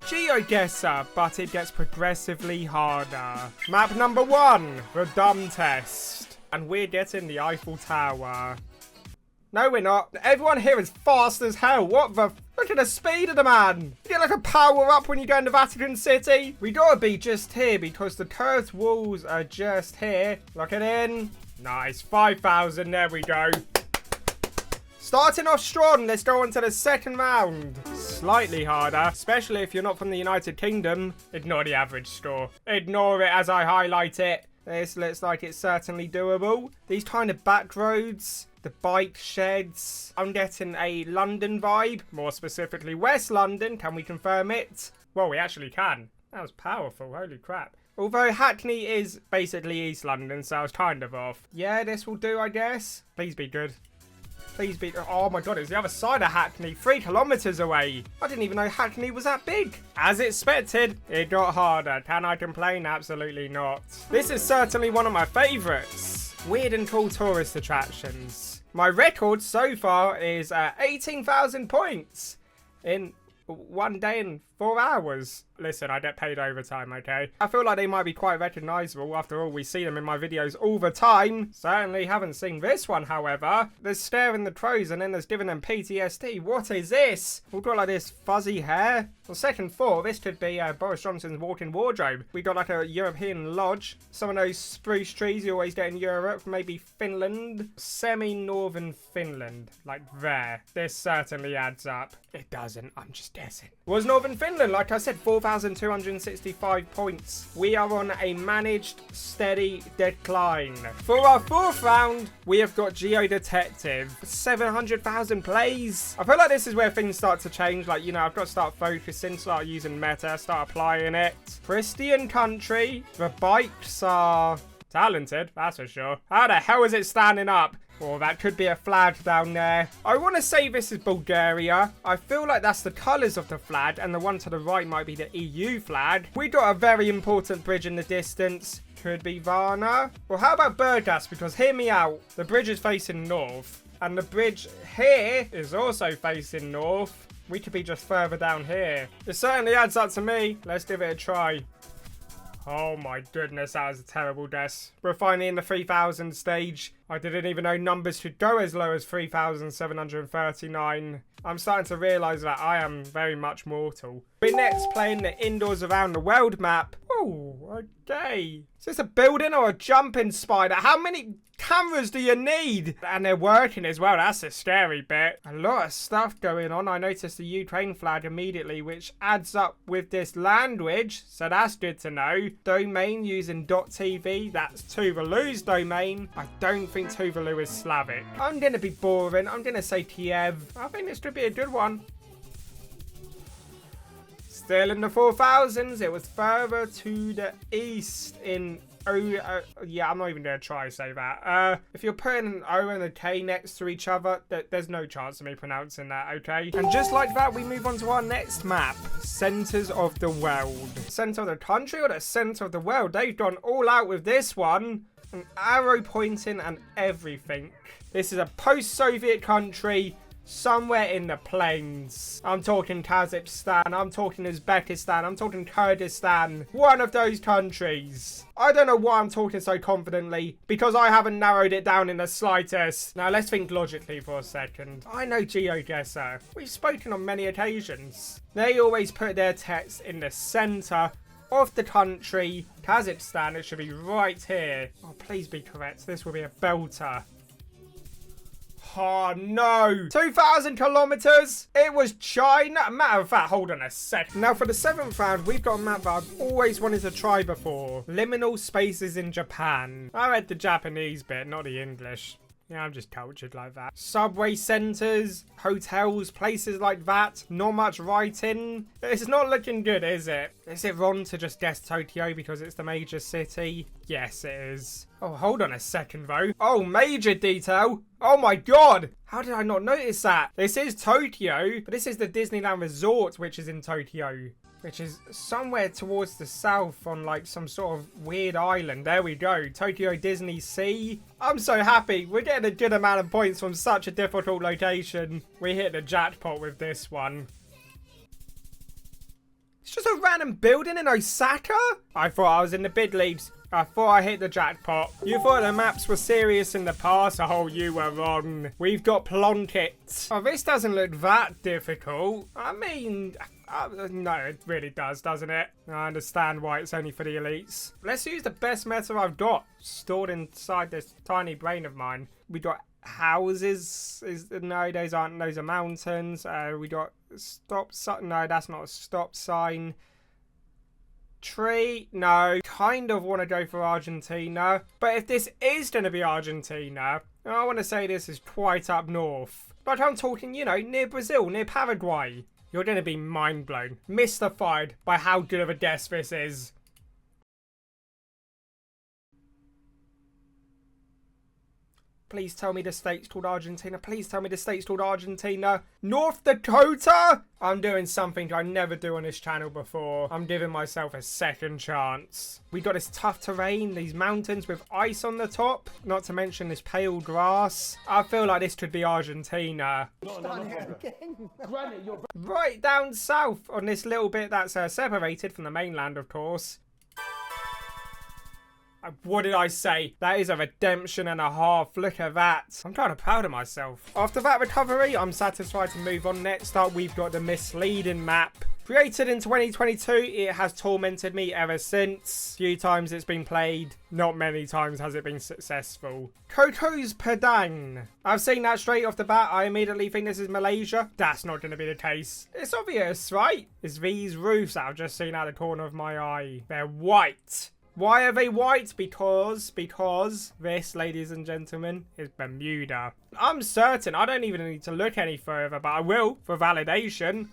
GeoGuessr, but it gets progressively harder. Map number 1, the dumb test. And we're getting the Eiffel Tower. No, we're not. Everyone here is fast as hell. What the? Look at the speed of the man. You get like a power up when you go into Vatican City. We gotta be just here because the curved walls are just here. Lock it in. Nice. 5,000. There we go. Starting off strong, let's go on to the second round. Slightly harder, especially if you're not from the United Kingdom. Ignore the average score. Ignore it as I highlight it. This looks like it's certainly doable. These kind of back roads, the bike sheds. I'm getting a London vibe, more specifically West London. Can we confirm it? Well, we actually can. That was powerful, holy crap. Although Hackney is basically East London, so I was kind of off. Yeah, this will do, I guess. Please be good. Please be... Oh my god, it's the other side of Hackney. 3 kilometers away. I didn't even know Hackney was that big. As expected, it got harder. Can I complain? Absolutely not. This is certainly one of my favourites. Weird and cool tourist attractions. My record so far is 18,000 points in 1 day and 4 hours. Listen, I get paid overtime, okay? I feel like they might be quite recognisable. After all, we see them in my videos all the time. Certainly haven't seen this one, however. There's staring the crows and then there's giving them PTSD. What is this? We've got like this fuzzy hair. On second thought, this could be Boris Johnson's walk-in wardrobe. We got like a European lodge. Some of those spruce trees you always get in Europe. Maybe Finland. Semi-northern Finland. Like there. This certainly adds up. It doesn't. I'm just guessing. Was Northern Finland, like I said, 4,265 points. We are on a managed, steady decline. For our fourth round, we have got Geo Detective. 700,000 plays. I feel like this is where things start to change. Like, you know, I've got to start focusing, start using meta, start applying it. Christian country. The bikes are talented, that's for sure. How the hell is it standing up? Oh, that could be a flag down there. I want to say this is Bulgaria. I feel like that's the colours of the flag, and the one to the right might be the EU flag. We got a very important bridge in the distance. Could be Varna. Well, how about Burgas? Because hear me out. The bridge is facing north, and the bridge here is also facing north. We could be just further down here. It certainly adds up to me. Let's give it a try. Oh my goodness, that was a terrible guess. We're finally in the 3,000 stage. I didn't even know numbers could go as low as 3,739. I'm starting to realise that I am very much mortal. We're next playing the Indoors Around the World map. Oh, okay. Is this a building or a jumping spider? How many cameras do you need? And they're working as well. That's a scary bit. A lot of stuff going on. I noticed the Ukraine flag immediately, which adds up with this language. So that's good to know. Domain using .tv. That's Tuvalu's domain. I don't think Tuvalu is Slavic. I'm going to be boring. I'm going to say Kiev. I think this could be a good one. Still in the 4,000s. It was further to the east in... yeah, I'm not even going to try to say that. If you're putting an O and a K next to each other, there's no chance of me pronouncing that, okay? And just like that, we move on to our next map. Centers of the world. Center of the country or the center of the world? They've gone all out with this one. An arrow pointing and everything. This is a post-Soviet country. Somewhere in the plains. I'm talking Kazakhstan, I'm talking Uzbekistan, I'm talking Kyrgyzstan. One of those countries. I don't know why I'm talking so confidently, because I haven't narrowed it down in the slightest. Now let's think logically for a second. I know GeoGuessr. We've spoken on many occasions. They always put their text in the center of the country. Kazakhstan, it should be right here. Oh, please be correct. This will be a belter. Oh no! 2,000 kilometers? It was China? Matter of fact, hold on a sec. Now for the 7th round, we've got a map that I've always wanted to try before. Liminal spaces in Japan. I read the Japanese bit, not the English. Yeah, I'm just cultured like that. Subway centers, hotels, places like that. Not much writing. It's not looking good, is it? Is it wrong to just guess Tokyo because it's the major city? Yes, it is. Oh, hold on a second, though. Oh, major detail. Oh my god. How did I not notice that? This is Tokyo, but this is the Disneyland Resort, which is in Tokyo. Which is somewhere towards the south on like some sort of weird island. There we go. Tokyo Disney Sea. I'm so happy. We're getting a good amount of points from such a difficult location. We hit the jackpot with this one. It's just a random building in Osaka? I thought I was in the bid leagues. I thought I hit the jackpot. You thought the maps were serious in the past? Oh, you were wrong. We've got Plonk. Oh, this doesn't look that difficult. I mean, no, it really does, doesn't it? I understand why it's only for the elites. Let's use the best meta I've got stored inside this tiny brain of mine. We got houses. No, those aren't. Those are mountains. We got stop sign. No, that's not a stop sign. Tree. No. Kind of want to go for Argentina. But if this is going to be Argentina, I want to say this is quite up north. Like I'm talking, you know, near Brazil, near Paraguay. You're going to be mind blown, mystified by how good of a guess this is. Please tell me the state's called Argentina. Please tell me the state's called Argentina. North Dakota? I'm doing something I never do on this channel before. I'm giving myself a second chance. We got this tough terrain, these mountains with ice on the top. Not to mention this pale grass. I feel like this could be Argentina. Right down south on this little bit that's separated from the mainland, of course. What did I say? That is a redemption and a half. Look at that. I'm kind of proud of myself. After that recovery, I'm satisfied to move on. Next up, we've got the misleading map. Created in 2022, it has tormented me ever since. Few times it's been played. Not many times has it been successful. Coco's Padang. I've seen that straight off the bat. I immediately think this is Malaysia. That's not going to be the case. It's obvious, right? It's these roofs that I've just seen out of the corner of my eye. They're white. Why are they white? Because this, ladies and gentlemen, is Bermuda. I'm certain. I don't even need to look any further, but I will for validation.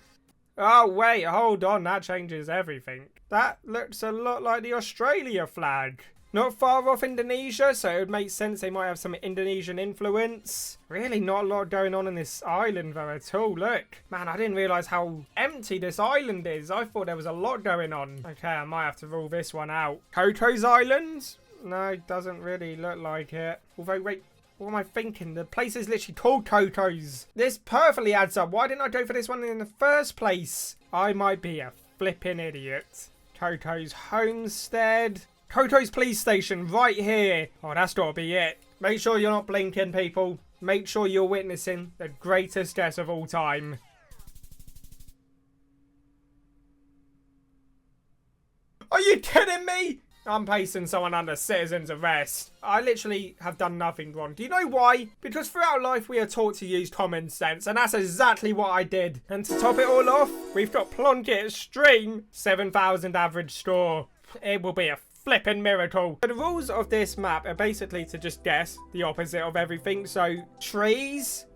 Oh, wait, hold on. That changes everything. That looks a lot like the Australia flag. Not far off Indonesia, so it would make sense they might have some Indonesian influence. Really not a lot going on in this island though at all. Look. Man, I didn't realise how empty this island is. I thought there was a lot going on. Okay, I might have to rule this one out. Coco's Island? No, it doesn't really look like it. Although, wait, what am I thinking? The place is literally called Coco's. This perfectly adds up. Why didn't I go for this one in the first place? I might be a flipping idiot. Coco's Homestead. Coco's police station right here. Oh, that's got to be it. Make sure you're not blinking, people. Make sure you're witnessing the greatest guess of all time. Are you kidding me? I'm placing someone under citizen's arrest. I literally have done nothing wrong. Do you know why? Because throughout life we are taught to use common sense, and that's exactly what I did. And to top it all off, we've got Plonk Extreme 7,000 average score. It will be a flippin' miracle. The rules of this map are basically to just guess the opposite of everything. So trees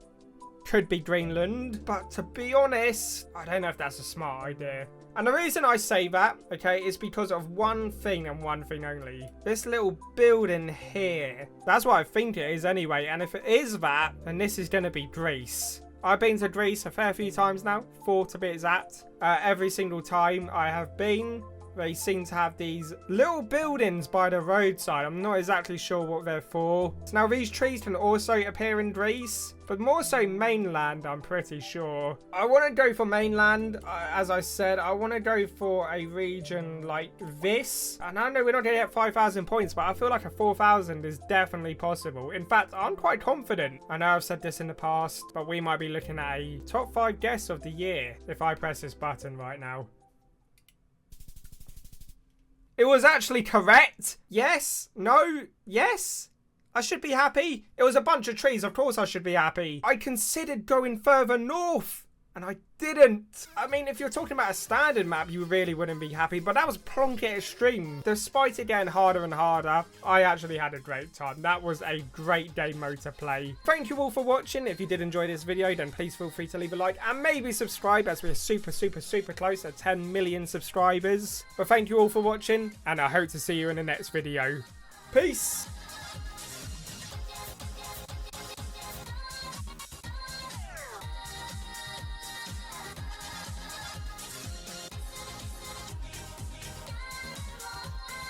could be Greenland, but to be honest, I don't know if that's a smart idea. And the reason I say that, okay, is because of one thing and one thing only. This little building here. That's what I think it is anyway. And if it is that, then this is going to be Greece. I've been to Greece a fair few times now. 4 to be exact. Every single time I have been, they seem to have these little buildings by the roadside. I'm not exactly sure what they're for. So now these trees can also appear in Greece, but more so mainland, I'm pretty sure. I want to go for mainland. As I said, I want to go for a region like this. And I know we're not going to get 5,000 points, but I feel like a 4,000 is definitely possible. In fact, I'm quite confident. I know I've said this in the past, but we might be looking at a top 5 guess of the year if I press this button right now. It was actually correct. Yes. No. Yes. I should be happy. It was a bunch of trees. Of course I should be happy. I considered going further north, and I didn't. I mean, if you're talking about a standard map, you really wouldn't be happy, but that was Plonk Extreme. Despite it getting harder and harder, I actually had a great time. That was a great game mode to play. Thank you all for watching. If you did enjoy this video, then please feel free to leave a like and maybe subscribe, as we're super close to 10 million subscribers. But thank you all for watching, and I hope to see you in the next video. Peace!